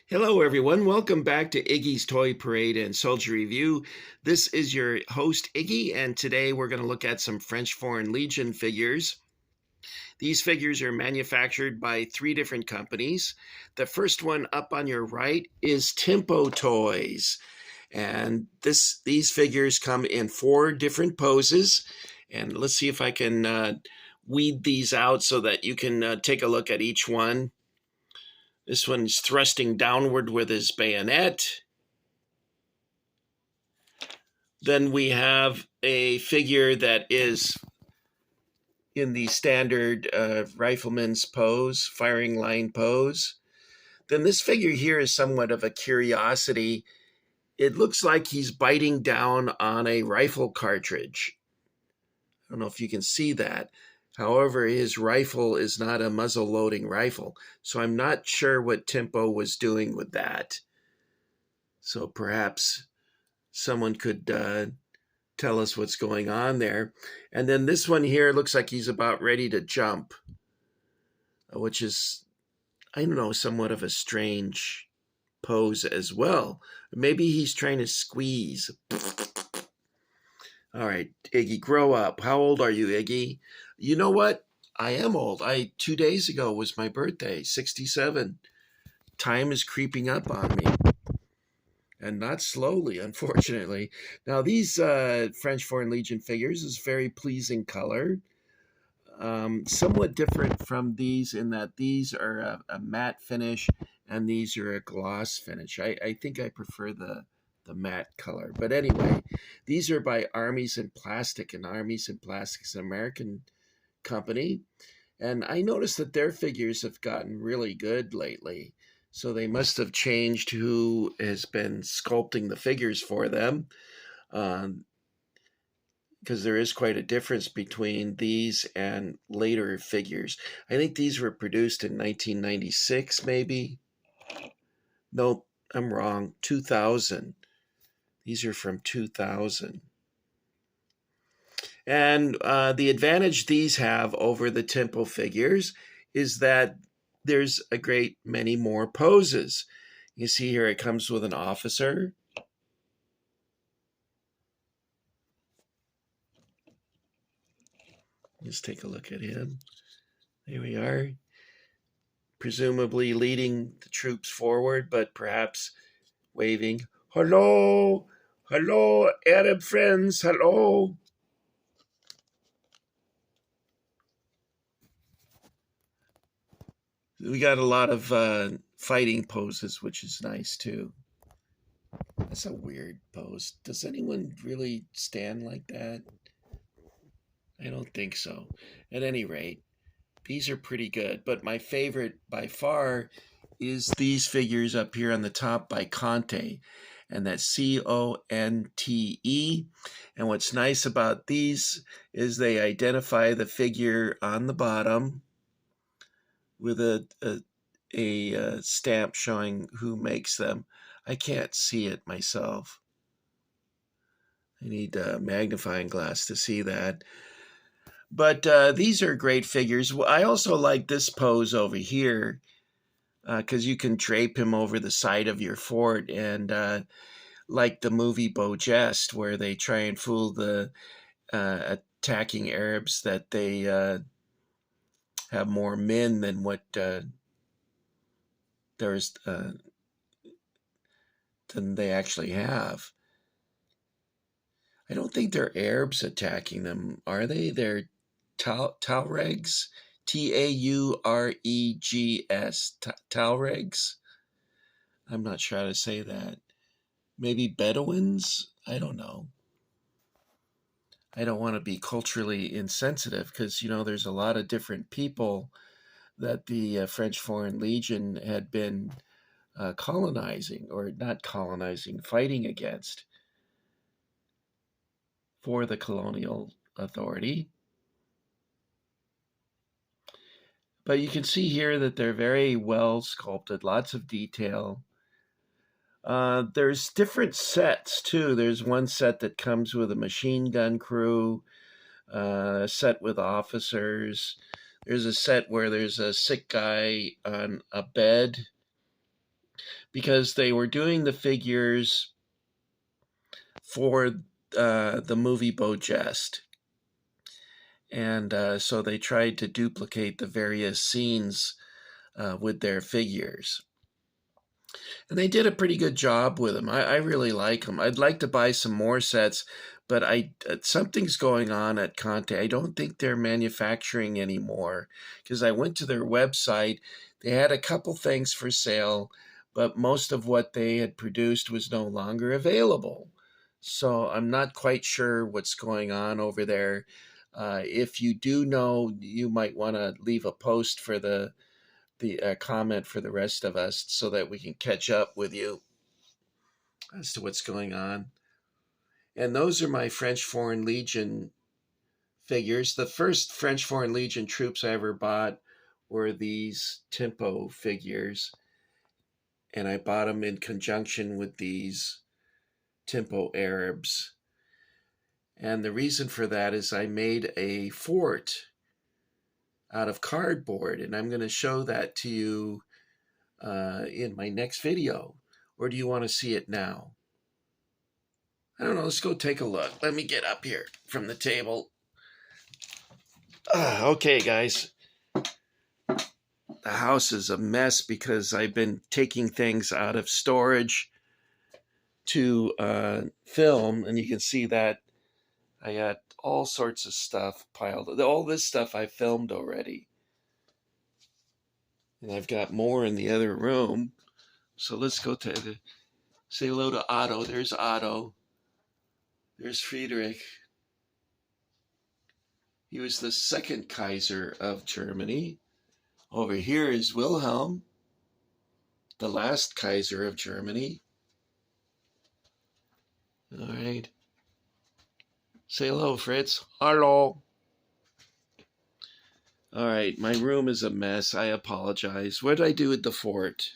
Hello, everyone. Welcome back to Iggy's Toy Parade and Soldier Review. This is your host, Iggy, and today we're going to look at some French Foreign Legion figures. These figures are manufactured by three different companies. The first one up on your right is Timpo Toys, and these figures come in four different poses. And let's see if I can weed these out so that you can take a look at each one. This one's thrusting downward with his bayonet. Then we have a figure that is in the standard rifleman's pose, firing line pose. Then this figure here is somewhat of a curiosity. It looks like he's biting down on a rifle cartridge. I don't know if you can see that. However, his rifle is not a muzzle loading rifle, so I'm not sure what Timpo was doing with that. So perhaps someone could tell us what's going on there. And then this one here looks like he's about ready to jump, which is, I don't know, somewhat of a strange pose as well. Maybe he's trying to squeeze. All right, Iggy, grow up. How old are you, Iggy? You know what? I am old. 2 days ago was my birthday, 67. Time is creeping up on me. And not slowly, unfortunately. Now, these French Foreign Legion figures is very pleasing color. Somewhat different from these in that these are a matte finish and these are a gloss finish. I think I prefer the matte color. But anyway, these are by Armies in Plastic, and Armies in Plastic is an American company. And I noticed that their figures have gotten really good lately. So they must have changed who has been sculpting the figures for them, because there is quite a difference between these and later figures. I think these were produced in 1996, maybe. Nope, I'm wrong. 2000. These are from 2000. And the advantage these have over the Tempo figures is that there's a great many more poses. You see here it comes with an officer. Let's take a look at him. There we are. Presumably leading the troops forward, but perhaps waving, hello, hello, Arab friends, hello. We got a lot of fighting poses, which is nice too. That's a weird pose. Does anyone really stand like that? I don't think so. At any rate, these are pretty good. But my favorite by far is these figures up here on the top by Conte. And that's Conte. And what's nice about these is they identify the figure on the bottom with a stamp showing who makes them. I can't see it myself. I need a magnifying glass to see that. But these are great figures. I also like this pose over here because you can drape him over the side of your fort, and like the movie Beau Geste, where they try and fool the attacking Arabs that they have more men than what there's than they actually have. I don't think they're Arabs attacking them, are they? They're Tuaregs, Tauregs, Tuaregs. I'm not sure how to say that. Maybe Bedouins? I don't know. I don't want to be culturally insensitive because, there's a lot of different people that the French Foreign Legion had been colonizing, or not colonizing, fighting against for the colonial authority. But you can see here that they're very well sculpted, lots of detail. There's different sets too. There's one set that comes with a machine gun crew, a set with officers. There's a set where there's a sick guy on a bed. because they were doing the figures for the movie Jest. And so they tried to duplicate the various scenes with their figures. And they did a pretty good job with them. I really like them. I'd like to buy some more sets, but something's going on at Conte. I don't think they're manufacturing anymore, because I went to their website. They had a couple things for sale, but most of what they had produced was no longer available. So I'm not quite sure what's going on over there. If you do know, you might want to leave a post for the comment for the rest of us so that we can catch up with you as to what's going on. And those are my French Foreign Legion figures. The first French Foreign Legion troops I ever bought were these Timpo figures, and I bought them in conjunction with these Timpo Arabs. And the reason for that is I made a fort out of cardboard, and I'm going to show that to you in my next video. Or do you want to see it now? I don't know. Let's go take a look. Let me get up here from the table. Okay, guys. The house is a mess because I've been taking things out of storage to film, and you can see that I got all sorts of stuff piled. All this stuff I filmed already. And I've got more in the other room. So let's go say hello to Otto. There's Otto. There's Friedrich. He was the second Kaiser of Germany. Over here is Wilhelm, the last Kaiser of Germany. All right. Say hello, Fritz. Hello. All right, my room is a mess. I apologize. What did I do with the fort?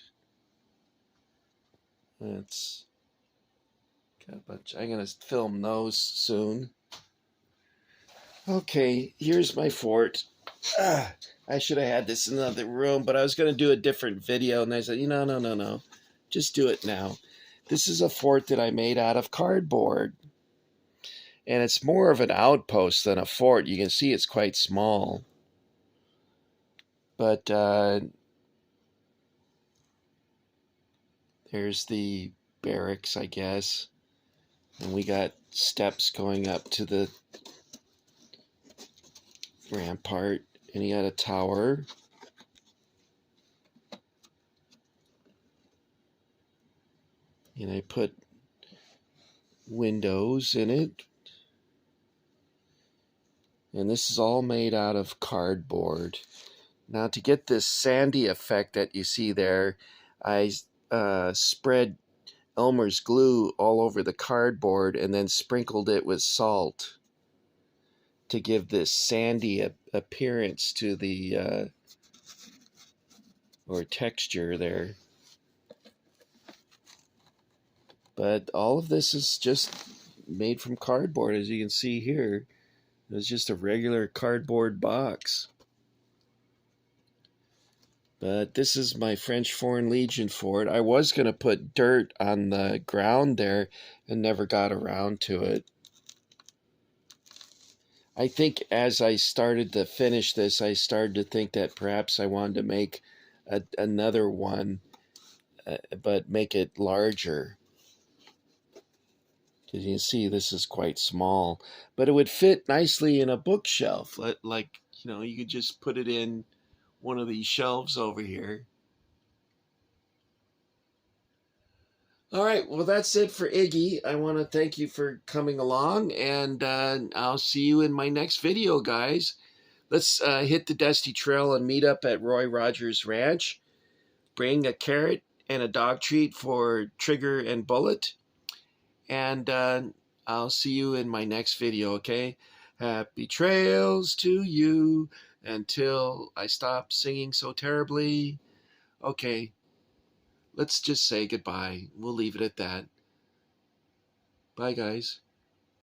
I'm going to film those soon. Okay, here's my fort. I should have had this in another room, but I was going to do a different video, and I said, no. Just do it now. This is a fort that I made out of cardboard. And it's more of an outpost than a fort. You can see it's quite small. But there's the barracks, I guess. And we got steps going up to the rampart. And you got a tower. And I put windows in it. And this is all made out of cardboard. Now, to get this sandy effect that you see there, I spread Elmer's glue all over the cardboard and then sprinkled it with salt to give this sandy appearance to the or texture there. But all of this is just made from cardboard, as you can see here. It's just a regular cardboard box. But this is my French Foreign Legion fort. I was going to put dirt on the ground there and never got around to it. I think as I started to finish this, I started to think that perhaps I wanted to make another one, but make it larger. As you can see, this is quite small, but it would fit nicely in a bookshelf. Like, you could just put it in one of these shelves over here. All right, well, that's it for Iggy. I want to thank you for coming along, and I'll see you in my next video, guys. Let's hit the Dusty Trail and meet up at Roy Rogers Ranch. Bring a carrot and a dog treat for Trigger and Bullet. And I'll see you in my next video, okay? Happy trails to you until I stop singing so terribly. Okay, let's just say goodbye. We'll leave it at that. Bye, guys.